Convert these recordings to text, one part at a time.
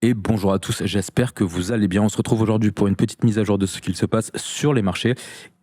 Et bonjour à tous, j'espère que vous allez bien. On se retrouve aujourd'hui pour une petite mise à jour de ce qu'il se passe sur les marchés.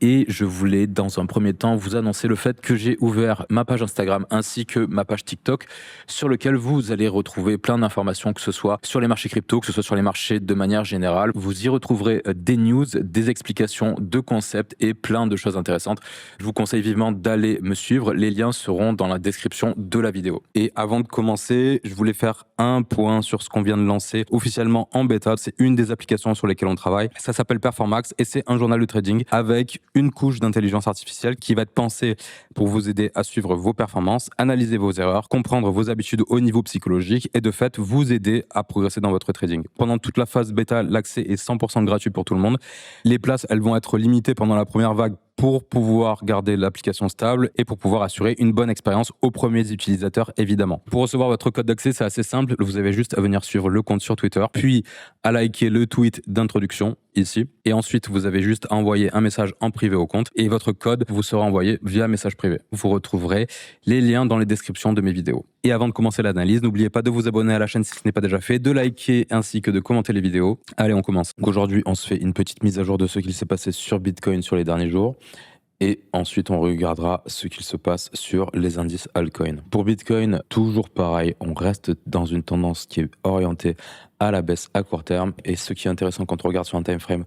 Et je voulais dans un premier temps vous annoncer le fait que j'ai ouvert ma page Instagram ainsi que ma page TikTok sur lequel vous allez retrouver plein d'informations, que ce soit sur les marchés crypto, que ce soit sur les marchés de manière générale. Vous y retrouverez des news, des explications de concepts et plein de choses intéressantes. Je vous conseille vivement d'aller me suivre. Les liens seront dans la description de la vidéo. Et avant de commencer, je voulais faire un point sur ce qu'on vient de lancer officiellement en bêta. C'est une des applications sur lesquelles on travaille. Ça s'appelle Performax et c'est un journal de trading avec une couche d'intelligence artificielle qui va être pensée pour vous aider à suivre vos performances, analyser vos erreurs, comprendre vos habitudes au niveau psychologique et de fait vous aider à progresser dans votre trading. Pendant toute la phase bêta, l'accès est 100% gratuit pour tout le monde. Les places, elles vont être limitées pendant la première vague pour pouvoir garder l'application stable et pour pouvoir assurer une bonne expérience aux premiers utilisateurs, évidemment. Pour recevoir votre code d'accès, c'est assez simple. Vous avez juste à venir suivre le compte sur Twitter, puis à liker le tweet d'introduction ici. Et ensuite, vous avez juste à envoyer un message en privé au compte et votre code vous sera envoyé via message privé. Vous retrouverez les liens dans les descriptions de mes vidéos. Et avant de commencer l'analyse, n'oubliez pas de vous abonner à la chaîne si ce n'est pas déjà fait, de liker ainsi que de commenter les vidéos. Allez, on commence. Donc aujourd'hui, on se fait une petite mise à jour de ce qu'il s'est passé sur Bitcoin sur les derniers jours. Et ensuite, on regardera ce qu'il se passe sur les indices altcoins. Pour Bitcoin, toujours pareil, on reste dans une tendance qui est orientée à la baisse à court terme. Et ce qui est intéressant quand on regarde sur un time frame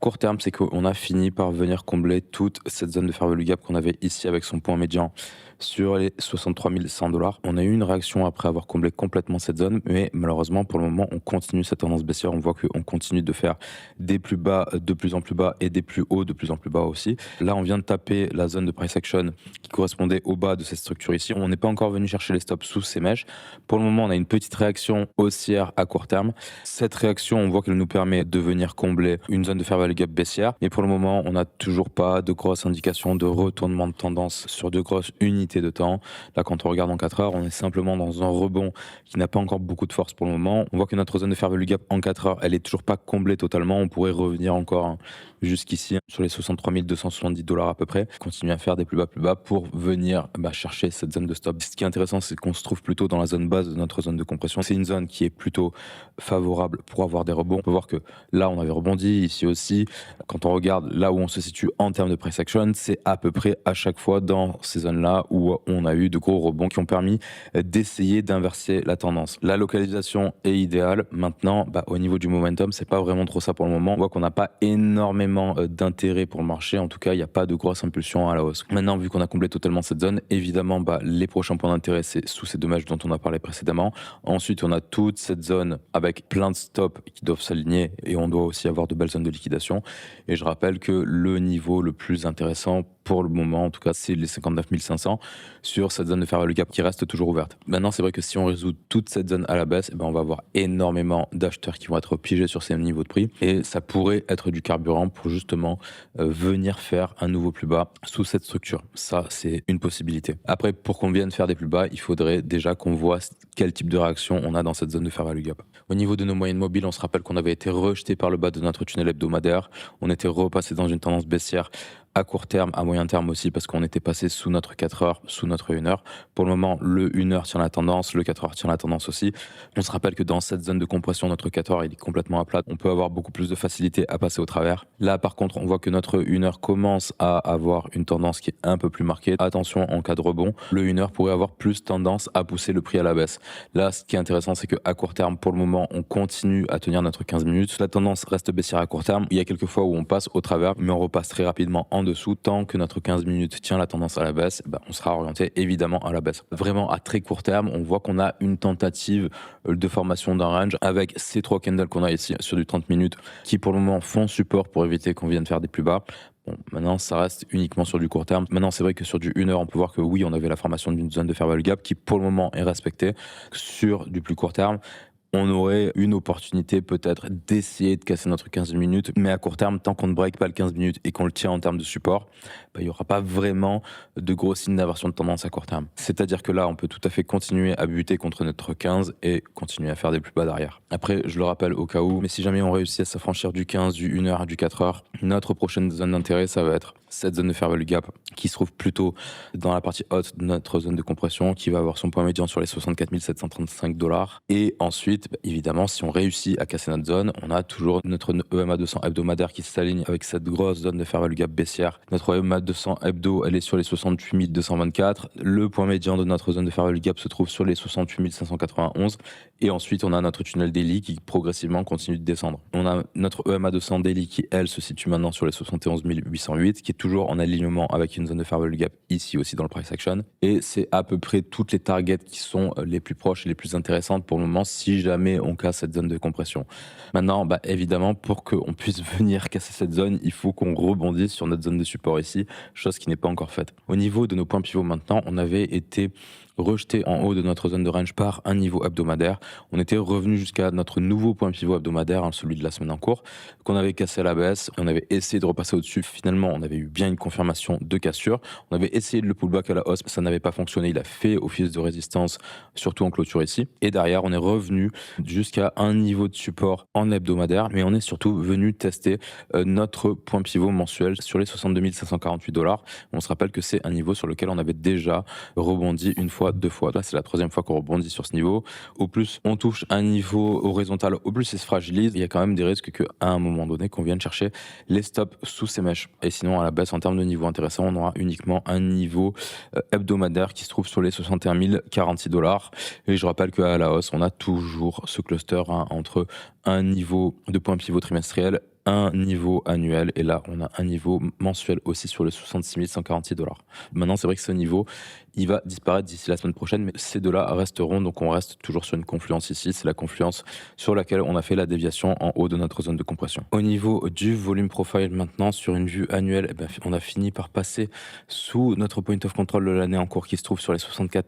court terme, c'est qu'on a fini par venir combler toute cette zone de fair value gap qu'on avait ici avec son point médian sur les 63 100 $. On a eu une réaction après avoir comblé complètement cette zone, mais malheureusement, pour le moment, on continue cette tendance baissière. On voit qu'on continue de faire des plus bas de plus en plus bas et des plus hauts de plus en plus bas aussi. Là, on vient de taper la zone de price action qui correspondait au bas de cette structure ici. On n'est pas encore venu chercher les stops sous ces mèches. Pour le moment, on a une petite réaction haussière à court terme. Cette réaction, on voit qu'elle nous permet de venir combler une zone de fair value gap baissière. Mais pour le moment, on n'a toujours pas de grosses indications de retournement de tendance sur de grosses unités de temps. Là, quand on regarde en 4 heures, on est simplement dans un rebond qui n'a pas encore beaucoup de force pour le moment. On voit que notre zone de fair value gap en 4 heures, elle est toujours pas comblée totalement. On pourrait revenir encore jusqu'ici sur les 63 270 $ à peu près, continuer à faire des plus bas pour venir chercher cette zone de stop. Ce qui est intéressant, c'est qu'on se trouve plutôt dans la zone basse de notre zone de compression. C'est une zone qui est plutôt favorable pour avoir des rebonds. On peut voir que là, on avait rebondi, ici aussi. Quand on regarde là où on se situe en termes de price action, c'est à peu près à chaque fois dans ces zones-là où on a eu de gros rebonds qui ont permis d'essayer d'inverser la tendance. La localisation est idéale. Maintenant, au niveau du momentum, c'est pas vraiment trop ça pour le moment. On voit qu'on n'a pas énormément d'intérêt pour le marché. En tout cas, il n'y a pas de grosse impulsion à la hausse. Maintenant, vu qu'on a comblé totalement cette zone, évidemment, les prochains points d'intérêt, c'est sous ces deux mèches dont on a parlé précédemment. Ensuite, on a toute cette zone avec plein de stops qui doivent s'aligner et on doit aussi avoir de belles zones de liquidation. Et je rappelle que le niveau le plus intéressant pour le moment, en tout cas, c'est les 59 500 sur cette zone de fair value gap qui reste toujours ouverte. Maintenant, c'est vrai que si on résout toute cette zone à la baisse, on va avoir énormément d'acheteurs qui vont être piégés sur ces niveaux de prix et ça pourrait être du carburant pour justement venir faire un nouveau plus bas sous cette structure. Ça, c'est une possibilité. Après, pour qu'on vienne faire des plus bas, il faudrait déjà qu'on voit quel type de réaction on a dans cette zone de fair value gap. Au niveau de nos moyennes mobiles, on se rappelle qu'on avait été rejeté par le bas de notre tunnel hebdomadaire. On était repassé dans une tendance baissière à court terme, à moyen terme aussi, parce qu'on était passé sous notre 4 heures, sous notre 1 heure. Pour le moment, le 1 heure tient la tendance, le 4 heures tient la tendance aussi. On se rappelle que dans cette zone de compression, notre 4 heures, il est complètement à plat. On peut avoir beaucoup plus de facilité à passer au travers. Là, par contre, on voit que notre 1 heure commence à avoir une tendance qui est un peu plus marquée. Attention, en cas de rebond, le 1 heure pourrait avoir plus tendance à pousser le prix à la baisse. Là, ce qui est intéressant, c'est qu'à court terme, pour le moment, on continue à tenir notre 15 minutes. La tendance reste baissière à court terme. Il y a quelques fois où on passe au travers, mais on repasse très rapidement en dessous. Tant que notre 15 minutes tient la tendance à la baisse, on sera orienté évidemment à la baisse. Vraiment à très court terme, on voit qu'on a une tentative de formation d'un range avec ces 3 candles qu'on a ici sur du 30 minutes qui pour le moment font support pour éviter qu'on vienne faire des plus bas. Bon, maintenant, ça reste uniquement sur du court terme. Maintenant, c'est vrai que sur du 1 heure, on peut voir que oui, on avait la formation d'une zone de fair value gap qui pour le moment est respectée. Sur du plus court terme, on aurait une opportunité peut-être d'essayer de casser notre 15 minutes, mais à court terme, tant qu'on ne break pas le 15 minutes et qu'on le tient en termes de support, il n'y aura pas vraiment de gros signes d'inversion de tendance à court terme. C'est-à-dire que là, on peut tout à fait continuer à buter contre notre 15 et continuer à faire des plus bas derrière. Après, je le rappelle au cas où, mais si jamais on réussit à s'affranchir du 15, du 1 heure, du 4 heures, notre prochaine zone d'intérêt, ça va être cette zone de fair value gap qui se trouve plutôt dans la partie haute de notre zone de compression, qui va avoir son point médian sur les 64 735 $. Et ensuite, ensuite, évidemment, si on réussit à casser notre zone, on a toujours notre EMA 200 hebdomadaire qui s'aligne avec cette grosse zone de fair value gap baissière. Notre EMA 200 hebdo, elle est sur les 68 224. Le point médian de notre zone de fair value gap se trouve sur les 68 591. Et ensuite, on a notre tunnel daily qui progressivement continue de descendre. On a notre EMA 200 daily qui, elle, se situe maintenant sur les 71 808, qui est toujours en alignement avec une zone de fair value gap ici aussi dans le price action. Et c'est à peu près toutes les targets qui sont les plus proches et les plus intéressantes pour le moment si jamais on casse cette zone de compression. Maintenant, évidemment, pour qu'on puisse venir casser cette zone, il faut qu'on rebondisse sur notre zone de support ici, chose qui n'est pas encore faite. Au niveau de nos points pivots maintenant, on avait été rejeté en haut de notre zone de range par un niveau hebdomadaire. On était revenu jusqu'à notre nouveau point pivot hebdomadaire, celui de la semaine en cours, qu'on avait cassé à la baisse. On avait essayé de repasser au-dessus. Finalement, on avait eu bien une confirmation de cassure. On avait essayé de le pullback à la hausse, mais ça n'avait pas fonctionné. Il a fait office de résistance, surtout en clôture ici. Et derrière, on est revenu jusqu'à un niveau de support en hebdomadaire, mais on est surtout venu tester notre point pivot mensuel sur les 62 548 $. On se rappelle que c'est un niveau sur lequel on avait déjà rebondi une fois, deux fois. Là, c'est la troisième fois qu'on rebondit sur ce niveau. Au plus, on touche un niveau horizontal, au plus, il se fragilise. Il y a quand même des risques qu'à un moment donné, qu'on vienne chercher les stops sous ces mèches. Et sinon, à la baisse, en termes de niveau intéressant, on aura uniquement un niveau hebdomadaire qui se trouve sur les 61 046 $. Et je rappelle qu'à la hausse, on a toujours ce cluster entre un niveau de point pivot trimestriel, un niveau annuel, et là on a un niveau mensuel aussi sur les 66 146 $. Maintenant, c'est vrai que ce niveau, il va disparaître d'ici la semaine prochaine, mais ces deux-là resteront, donc on reste toujours sur une confluence ici. C'est la confluence sur laquelle on a fait la déviation en haut de notre zone de compression. Au niveau du volume profile maintenant, sur une vue annuelle, on a fini par passer sous notre point of control de l'année en cours qui se trouve sur les 64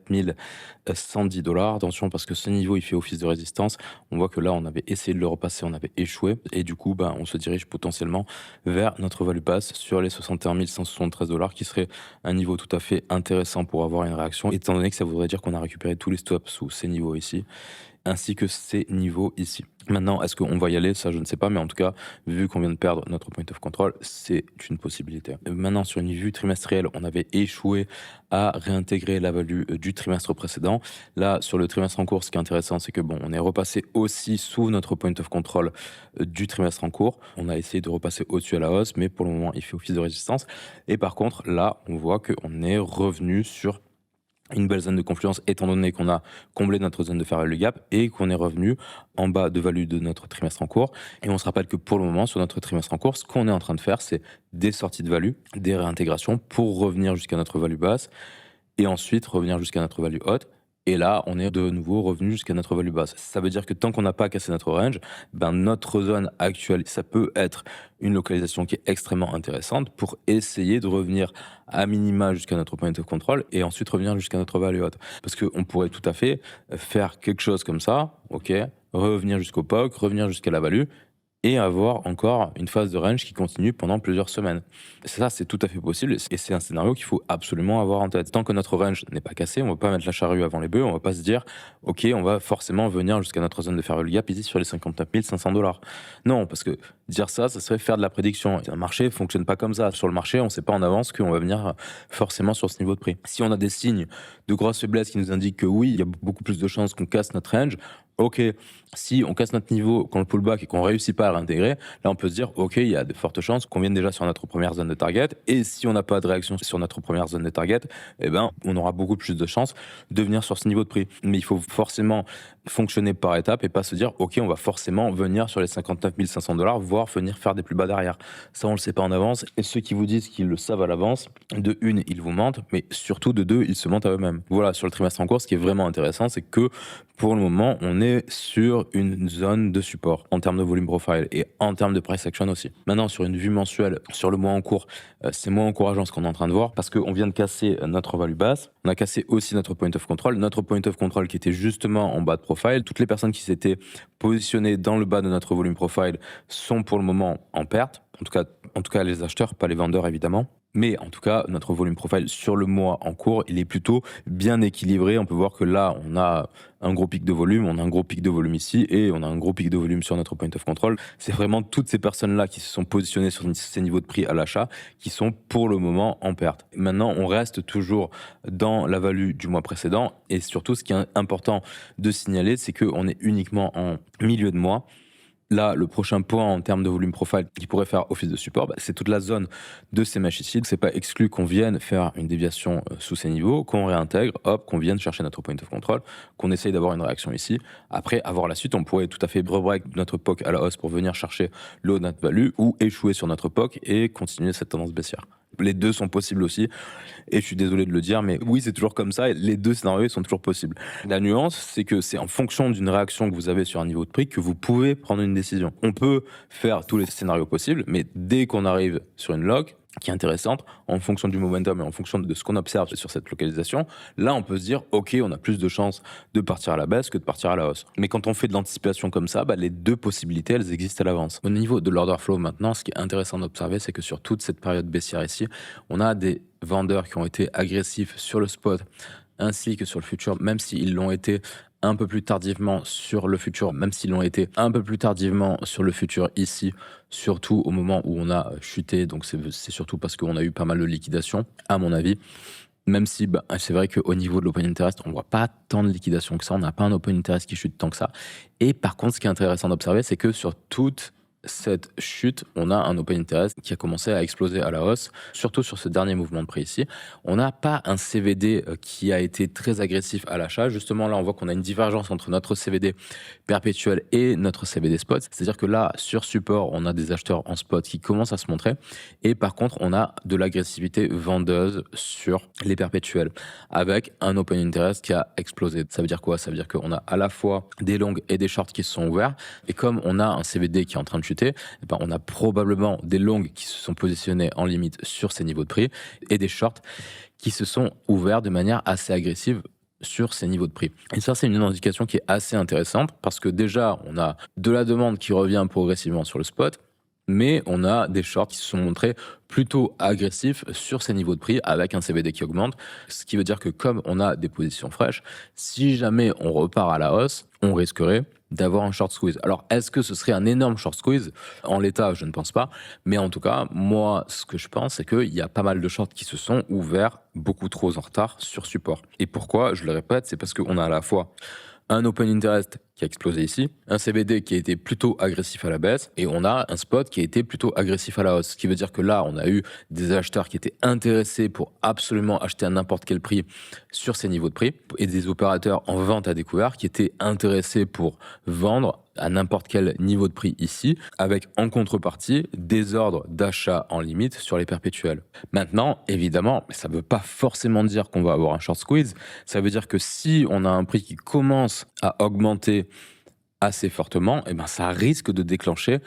110 $. Attention, parce que ce niveau, il fait office de résistance. On voit que là, on avait essayé de le repasser, on avait échoué, et du coup, on se dirige potentiellement vers notre value pass sur les 61 173 $, qui serait un niveau tout à fait intéressant pour avoir une réaction, étant donné que ça voudrait dire qu'on a récupéré tous les stops sous ces niveaux ici, ainsi que ces niveaux ici. Maintenant, est-ce qu'on va y aller? Ça, je ne sais pas, mais en tout cas, vu qu'on vient de perdre notre point of control, c'est une possibilité. Maintenant, sur une vue trimestrielle, on avait échoué à réintégrer la value du trimestre précédent. Là, sur le trimestre en cours, ce qui est intéressant, c'est que on est repassé aussi sous notre point of control du trimestre en cours. On a essayé de repasser au-dessus à la hausse, mais pour le moment, il fait office de résistance. Et par contre, là, on voit qu'on est revenu sur une belle zone de confluence, étant donné qu'on a comblé notre zone de fair value gap et qu'on est revenu en bas de value de notre trimestre en cours. Et on se rappelle que pour le moment, sur notre trimestre en cours, ce qu'on est en train de faire, c'est des sorties de value, des réintégrations pour revenir jusqu'à notre value basse et ensuite revenir jusqu'à notre value haute. Et là, on est de nouveau revenu jusqu'à notre value basse. Ça veut dire que tant qu'on n'a pas cassé notre range, notre zone actuelle, ça peut être une localisation qui est extrêmement intéressante pour essayer de revenir à minima jusqu'à notre point of control et ensuite revenir jusqu'à notre value haute. Parce qu'on pourrait tout à fait faire quelque chose comme ça, ok, revenir jusqu'au POC, revenir jusqu'à la value, et avoir encore une phase de range qui continue pendant plusieurs semaines. Ça, c'est tout à fait possible, et c'est un scénario qu'il faut absolument avoir en tête. Tant que notre range n'est pas cassé, on ne va pas mettre la charrue avant les bœufs, on ne va pas se dire « Ok, on va forcément venir jusqu'à notre zone de fair value gap ici sur les 59 500 $. » Non, parce que dire ça serait faire de la prédiction. Un marché ne fonctionne pas comme ça. Sur le marché, on ne sait pas en avance qu'on va venir forcément sur ce niveau de prix. Si on a des signes de grosse faiblesse qui nous indiquent que oui, il y a beaucoup plus de chances qu'on casse notre range, ok, si on casse notre niveau, qu'on le pullback et qu'on réussit pas à réintégrer, là on peut se dire ok, il y a de fortes chances qu'on vienne déjà sur notre première zone de target, et si on n'a pas de réaction sur notre première zone de target, on aura beaucoup plus de chances de venir sur ce niveau de prix. Mais il faut forcément fonctionner par étapes et pas se dire ok, on va forcément venir sur les 59 500 $, voire venir faire des plus bas derrière. Ça, on le sait pas en avance, et ceux qui vous disent qu'ils le savent à l'avance, de une, ils vous mentent, mais surtout de deux, ils se mentent à eux-mêmes. Voilà, sur le trimestre en cours, ce qui est vraiment intéressant, c'est que pour le moment, on est sur une zone de support en termes de volume profile et en termes de price action aussi. Maintenant, sur une vue mensuelle, sur le mois en cours, c'est moins encourageant ce qu'on est en train de voir parce qu'on vient de casser notre value basse. On a cassé aussi notre point of control. Notre point of control qui était justement en bas de profile. Toutes les personnes qui s'étaient positionnées dans le bas de notre volume profile sont pour le moment en perte. En tout cas, les acheteurs, pas les vendeurs évidemment. Mais en tout cas, notre volume profile sur le mois en cours, il est plutôt bien équilibré. On peut voir que là, on a un gros pic de volume, on a un gros pic de volume ici et on a un gros pic de volume sur notre point of control. C'est vraiment toutes ces personnes-là qui se sont positionnées sur ces niveaux de prix à l'achat qui sont pour le moment en perte. Maintenant, on reste toujours dans la value du mois précédent et surtout, ce qui est important de signaler, c'est qu'on est uniquement en milieu de mois. Là, le prochain point en termes de volume profile qui pourrait faire office de support, c'est toute la zone de ces mèches ici. C'est pas exclu qu'on vienne faire une déviation sous ces niveaux, qu'on réintègre, hop, qu'on vienne chercher notre point of control, qu'on essaye d'avoir une réaction ici. Après, avoir la suite, on pourrait tout à fait rebreak notre POC à la hausse pour venir chercher le haut de notre value ou échouer sur notre POC et continuer cette tendance baissière. Les deux sont possibles aussi, et je suis désolé de le dire, mais oui, c'est toujours comme ça, et les deux scénarios sont toujours possibles. La nuance, c'est que c'est en fonction d'une réaction que vous avez sur un niveau de prix que vous pouvez prendre une décision. On peut faire tous les scénarios possibles, mais dès qu'on arrive sur une lock qui est intéressante, en fonction du momentum et en fonction de ce qu'on observe sur cette localisation, là, on peut se dire, ok, on a plus de chances de partir à la baisse que de partir à la hausse. Mais quand on fait de l'anticipation comme ça, les deux possibilités, elles existent à l'avance. Au niveau de l'order flow maintenant, ce qui est intéressant d'observer, c'est que sur toute cette période baissière ici, on a des vendeurs qui ont été agressifs sur le spot ainsi que sur le futur, même s'ils l'ont été un peu plus tardivement sur le futur, même s'ils l'ont été un peu plus tardivement sur le futur ici, surtout au moment où on a chuté, donc c'est surtout parce qu'on a eu pas mal de liquidations, à mon avis. Même si c'est vrai qu'au niveau de l'open interest, on ne voit pas tant de liquidations que ça, on n'a pas un open interest qui chute tant que ça. Et par contre, ce qui est intéressant d'observer, c'est que sur toute cette chute, on a un open interest qui a commencé à exploser à la hausse, surtout sur ce dernier mouvement de prix ici. On n'a pas un CVD qui a été très agressif à l'achat. Justement, là, on voit qu'on a une divergence entre notre CVD perpétuel et notre CVD spot. C'est-à-dire que là, sur support, on a des acheteurs en spot qui commencent à se montrer. Et par contre, on a de l'agressivité vendeuse sur les perpétuels avec un open interest qui a explosé. Ça veut dire quoi? Ça veut dire qu'on a à la fois des longs et des shorts qui se sont ouverts. Et comme on a un CVD qui est en train de chuter, on a probablement des longs qui se sont positionnés en limite sur ces niveaux de prix et des shorts qui se sont ouverts de manière assez agressive sur ces niveaux de prix. Et ça, c'est une indication qui est assez intéressante parce que déjà, on a de la demande qui revient progressivement sur le spot, mais on a des shorts qui se sont montrés plutôt agressifs sur ces niveaux de prix avec un CVD qui augmente, ce qui veut dire que comme on a des positions fraîches, si jamais on repart à la hausse, on risquerait d'avoir un short squeeze. Alors, est-ce que ce serait un énorme short squeeze? En l'état, je ne pense pas. Mais en tout cas, moi, ce que je pense, c'est qu'il y a pas mal de shorts qui se sont ouverts beaucoup trop en retard sur support. Et pourquoi? Je le répète, c'est parce qu'on a à la fois un open interest qui a explosé ici, un CVD qui a été plutôt agressif à la baisse, et on a un spot qui a été plutôt agressif à la hausse. Ce qui veut dire que là, on a eu des acheteurs qui étaient intéressés pour absolument acheter à n'importe quel prix sur ces niveaux de prix, et des opérateurs en vente à découvert qui étaient intéressés pour vendre à n'importe quel niveau de prix ici, avec en contrepartie des ordres d'achat en limite sur les perpétuels. Maintenant, évidemment, ça ne veut pas forcément dire qu'on va avoir un short squeeze, ça veut dire que si on a un prix qui commence à augmenter assez fortement, ça risque de déclencher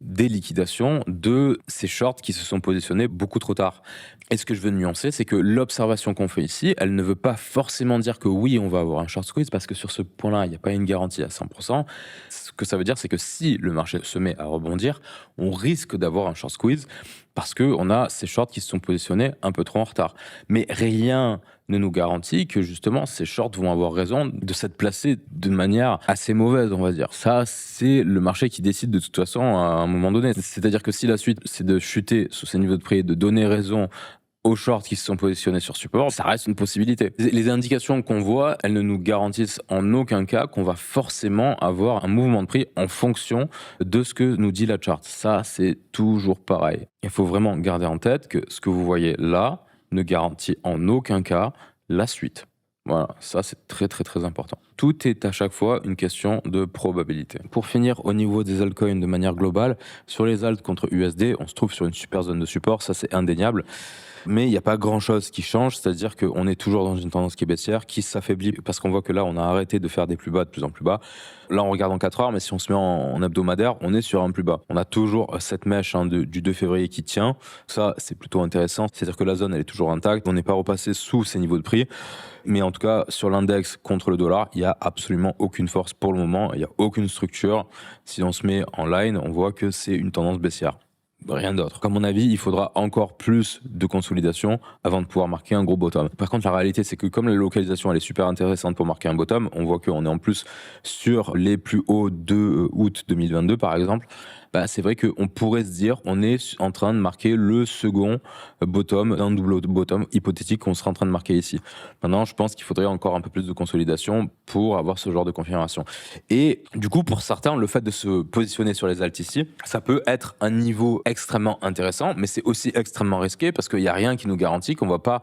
des liquidations de ces shorts qui se sont positionnés beaucoup trop tard. Et ce que je veux nuancer, c'est que l'observation qu'on fait ici, elle ne veut pas forcément dire que oui, on va avoir un short squeeze, parce que sur ce point-là, il n'y a pas une garantie à 100%. Ce que ça veut dire, c'est que si le marché se met à rebondir, on risque d'avoir un short squeeze, parce qu'on a ces shorts qui se sont positionnés un peu trop en retard. Mais rien ne nous garantit que justement ces shorts vont avoir raison de s'être placés de manière assez mauvaise, on va dire. Ça, c'est le marché qui décide de toute façon à un moment donné. C'est-à-dire que si la suite, c'est de chuter sous ces niveaux de prix, de donner raison aux shorts qui se sont positionnés sur support, ça reste une possibilité. Les indications qu'on voit, elles ne nous garantissent en aucun cas qu'on va forcément avoir un mouvement de prix en fonction de ce que nous dit la chart. Ça, c'est toujours pareil. Il faut vraiment garder en tête que ce que vous voyez là ne garantit en aucun cas la suite. Voilà, ça c'est très très très important. Tout est à chaque fois une question de probabilité. Pour finir, au niveau des altcoins de manière globale, sur les alts contre USD, on se trouve sur une super zone de support, ça c'est indéniable. Mais il n'y a pas grand-chose qui change, c'est-à-dire qu'on est toujours dans une tendance qui est baissière, qui s'affaiblit, parce qu'on voit que là, on a arrêté de faire des plus bas de plus en plus bas. Là, on regarde en 4 heures, mais si on se met en hebdomadaire, on est sur un plus bas. On a toujours cette mèche du 2 février qui tient. Ça, c'est plutôt intéressant, c'est-à-dire que la zone, elle est toujours intacte. On n'est pas repassé sous ces niveaux de prix. Mais en tout cas, sur l'index contre le dollar, il n'y a absolument aucune force pour le moment. Il n'y a aucune structure. Si on se met en line, on voit que c'est une tendance baissière. Rien d'autre. Comme mon avis, il faudra encore plus de consolidation avant de pouvoir marquer un gros bottom. Par contre, la réalité, c'est que comme la localisation elle est super intéressante pour marquer un bottom, on voit qu'on est en plus sur les plus hauts de août 2022 par exemple. Bah, c'est vrai qu'on pourrait se dire on est en train de marquer le second bottom d'un double bottom hypothétique qu'on sera en train de marquer ici. Maintenant, je pense qu'il faudrait encore un peu plus de consolidation pour avoir ce genre de confirmation. Et du coup, pour certains, le fait de se positionner sur les alts ici, ça peut être un niveau extrêmement intéressant, mais c'est aussi extrêmement risqué parce qu'il n'y a rien qui nous garantit qu'on ne va pas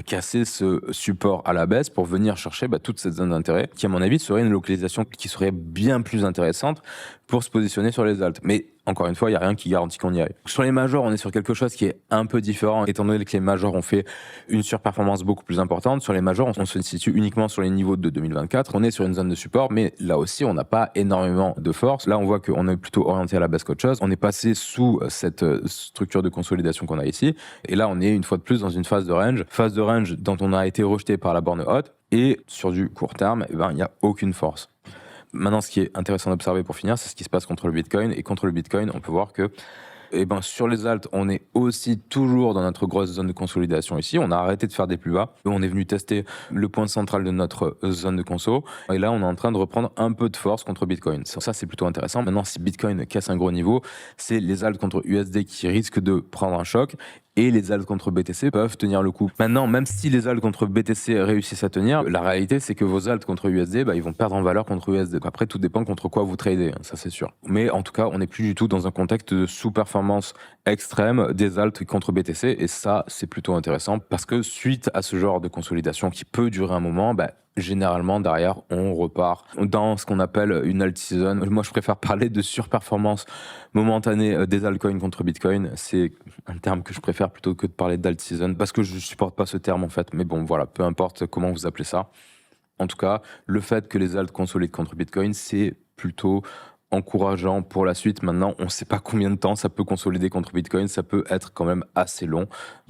casser ce support à la baisse pour venir chercher toute cette zone d'intérêt qui, à mon avis, serait une localisation qui serait bien plus intéressante pour se positionner sur les alts. Mais encore une fois, il n'y a rien qui garantit qu'on y aille. Sur les majors, on est sur quelque chose qui est un peu différent, étant donné que les majors ont fait une surperformance beaucoup plus importante. Sur les majors, on se situe uniquement sur les niveaux de 2024. On est sur une zone de support, mais là aussi, on n'a pas énormément de force. Là, on voit qu'on est plutôt orienté à la baisse qu'autre chose. On est passé sous cette structure de consolidation qu'on a ici. Et là, on est une fois de plus dans une phase de range dont on a été rejeté par la borne haute. Et sur du court terme, il n'y a aucune force. Maintenant, ce qui est intéressant d'observer pour finir, c'est ce qui se passe contre le Bitcoin. Et contre le Bitcoin, on peut voir que sur les alts, on est aussi toujours dans notre grosse zone de consolidation ici. On a arrêté de faire des plus bas. On est venu tester le point central de notre zone de conso. Et là, on est en train de reprendre un peu de force contre Bitcoin. Ça, c'est plutôt intéressant. Maintenant, si Bitcoin casse un gros niveau, c'est les alts contre USD qui risquent de prendre un choc. Et les alts contre BTC peuvent tenir le coup. Maintenant, même si les alts contre BTC réussissent à tenir, la réalité, c'est que vos alts contre USD, ils vont perdre en valeur contre USD. Après, tout dépend contre quoi vous tradez, ça c'est sûr. Mais en tout cas, on n'est plus du tout dans un contexte de sous-performance extrême des alts contre BTC. Et ça, c'est plutôt intéressant parce que suite à ce genre de consolidation qui peut durer un moment, généralement, derrière, on repart dans ce qu'on appelle une alt season. Moi, je préfère parler de surperformance momentanée des altcoins contre Bitcoin. C'est un terme que je préfère plutôt que de parler d'alt season parce que je supporte pas ce terme en fait. Mais bon, voilà, peu importe comment vous appelez ça. En tout cas, le fait que les alts consolident contre Bitcoin, c'est plutôt encourageant pour la suite. Maintenant, on ne sait pas combien de temps ça peut consolider contre Bitcoin. Ça peut être quand même assez long.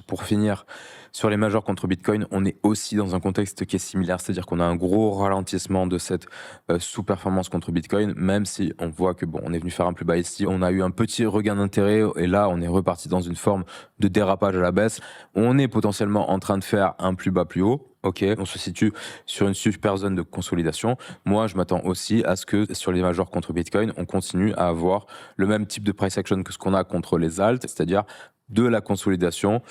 Pour finir, sur les majors contre Bitcoin, on est aussi dans un contexte qui est similaire, c'est-à-dire qu'on a un gros ralentissement de cette sous-performance contre Bitcoin, même si on voit que on est venu faire un plus bas ici, on a eu un petit regain d'intérêt et là, on est reparti dans une forme de dérapage à la baisse. On est potentiellement en train de faire un plus bas plus haut. Ok, on se situe sur une super zone de consolidation. Moi, je m'attends aussi à ce que sur les majors contre Bitcoin, on continue à avoir le même type de price action que ce qu'on a contre les alts, c'est-à-dire de la consolidation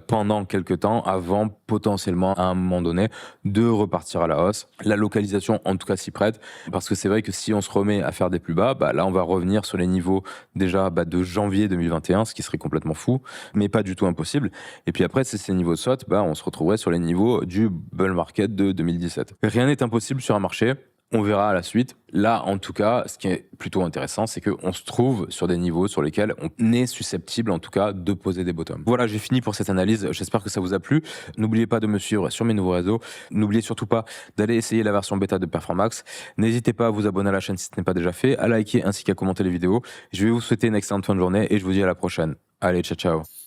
pendant quelques temps avant potentiellement à un moment donné de repartir à la hausse. La localisation en tout cas s'y prête parce que c'est vrai que si on se remet à faire des plus bas, là on va revenir sur les niveaux déjà de janvier 2021, ce qui serait complètement fou, mais pas du tout impossible. Et puis après, c'est ces niveaux de SWOT, on se retrouverait sur les niveaux du bull market de 2017. Rien n'est impossible sur un marché. On verra à la suite. Là, en tout cas, ce qui est plutôt intéressant, c'est qu'on se trouve sur des niveaux sur lesquels on est susceptible, en tout cas, de poser des bottoms. Voilà, j'ai fini pour cette analyse. J'espère que ça vous a plu. N'oubliez pas de me suivre sur mes nouveaux réseaux. N'oubliez surtout pas d'aller essayer la version bêta de Performax. N'hésitez pas à vous abonner à la chaîne si ce n'est pas déjà fait, à liker ainsi qu'à commenter les vidéos. Je vais vous souhaiter une excellente fin de journée et je vous dis à la prochaine. Allez, ciao, ciao.